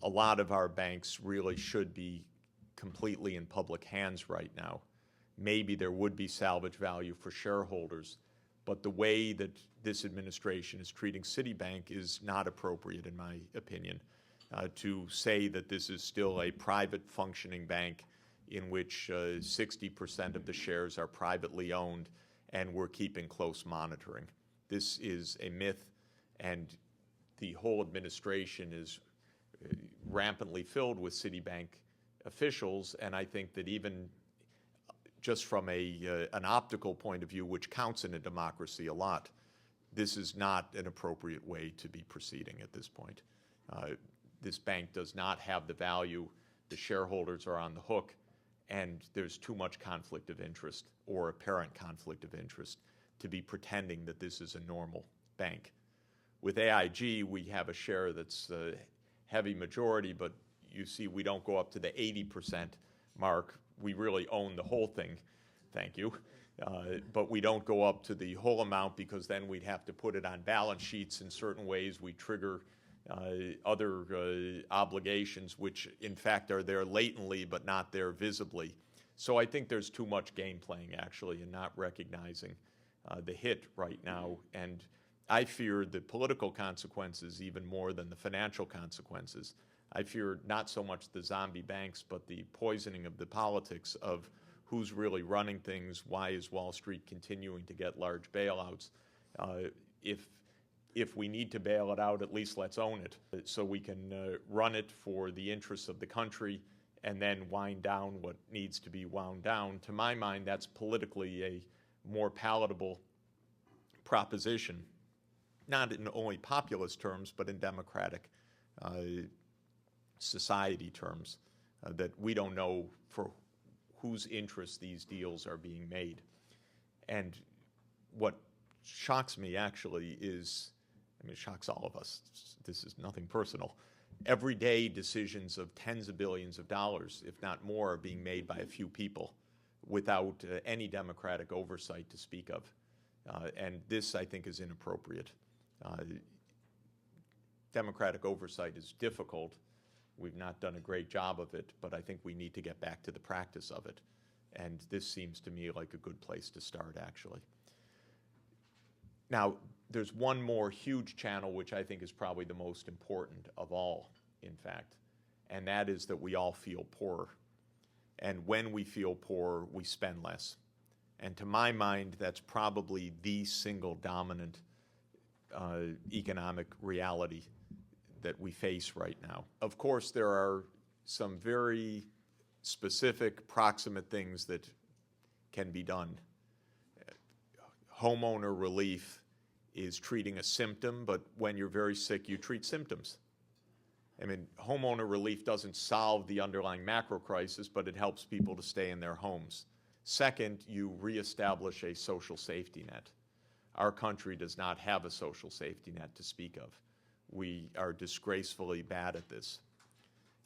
A lot of our banks really should be completely in public hands right now. Maybe there would be salvage value for shareholders, but the way that this administration is treating Citibank is not appropriate, in my opinion. To say that this is still a private functioning bank in which 60% of the shares are privately owned and we're keeping close monitoring. This is a myth, and the whole administration is rampantly filled with Citibank officials, and I think that even just from an optical point of view, which counts in a democracy a lot, this is not an appropriate way to be proceeding at this point. This bank does not have the value. The shareholders are on the hook, and there's too much conflict of interest or apparent conflict of interest to be pretending that this is a normal bank. With AIG, we have a share that's a heavy majority, but you see we don't go up to the 80% mark. We really own the whole thing, thank you. But we don't go up to the whole amount because then we'd have to put it on balance sheets in certain ways. We trigger other obligations, which in fact are there latently but not there visibly. So I think there's too much game playing actually and not recognizing the hit right now. And I fear the political consequences even more than the financial consequences. I fear not so much the zombie banks, but the poisoning of the politics of who's really running things. Why is Wall Street continuing to get large bailouts? If we need to bail it out, at least let's own it so we can run it for the interests of the country and then wind down what needs to be wound down. To my mind, that's politically a more palatable proposition, not in only populist terms, but in democratic society terms, that we don't know for whose interests these deals are being made. And what shocks me actually is, it shocks all of us, this is nothing personal, everyday decisions of tens of billions of dollars, if not more, are being made by a few people without any democratic oversight to speak of. And this, I think, is inappropriate. Democratic oversight is difficult. We've not done a great job of it, but I think we need to get back to the practice of it. And this seems to me like a good place to start, actually. Now, there's one more huge channel which I think is probably the most important of all, in fact, and that is that we all feel poorer. And when we feel poorer, we spend less. And to my mind, that's probably the single dominant economic reality that we face right now. Of course, there are some very specific, proximate things that can be done. Homeowner relief is treating a symptom, but when you're very sick, you treat symptoms. I mean, homeowner relief doesn't solve the underlying macro crisis, but it helps people to stay in their homes. Second, you reestablish a social safety net. Our country does not have a social safety net to speak of. We are disgracefully bad at this.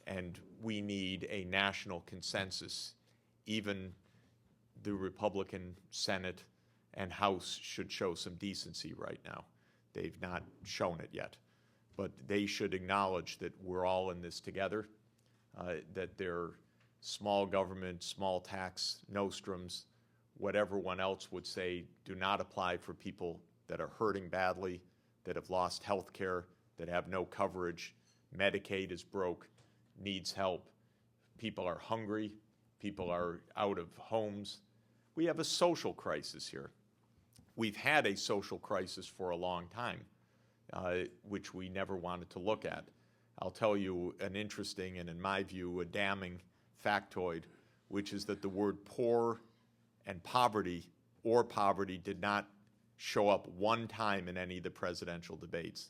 And we need a national consensus. Even the Republican Senate and House should show some decency right now. They've not shown it yet. But they should acknowledge that we're all in this together, that they're small government, small tax, nostrums, whatever one else would say, do not apply for people that are hurting badly, that have lost health care, that have no coverage. Medicaid is broke, needs help. People are hungry. People are out of homes. We have a social crisis here. We've had a social crisis for a long time, which we never wanted to look at. I'll tell you an interesting and, in my view, a damning factoid, which is that the word poor and poverty or poverty did not show up one time in any of the presidential debates.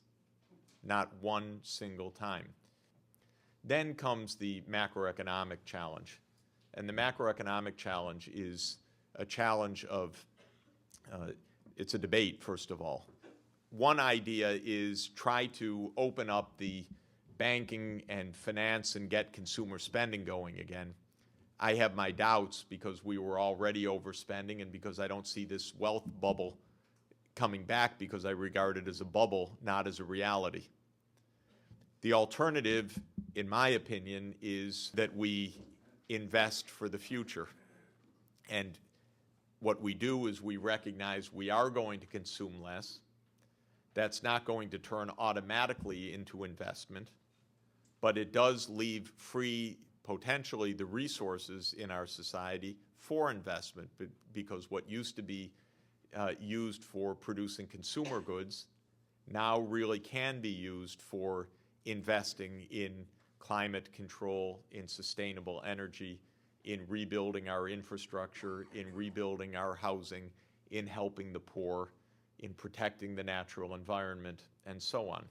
Not one single time. Then comes the macroeconomic challenge. And the macroeconomic challenge is a challenge of, it's a debate, first of all. One idea is try to open up the banking and finance and get consumer spending going again. I have my doubts because we were already overspending and because I don't see this wealth bubble coming back because I regard it as a bubble, not as a reality. The alternative, in my opinion, is that we invest for the future. And what we do is we recognize we are going to consume less. That's not going to turn automatically into investment, but it does leave free, potentially, the resources in our society for investment, because what used to be used for producing consumer goods now really can be used for investing in climate control, in sustainable energy, in rebuilding our infrastructure, in rebuilding our housing, in helping the poor, in protecting the natural environment, and so on.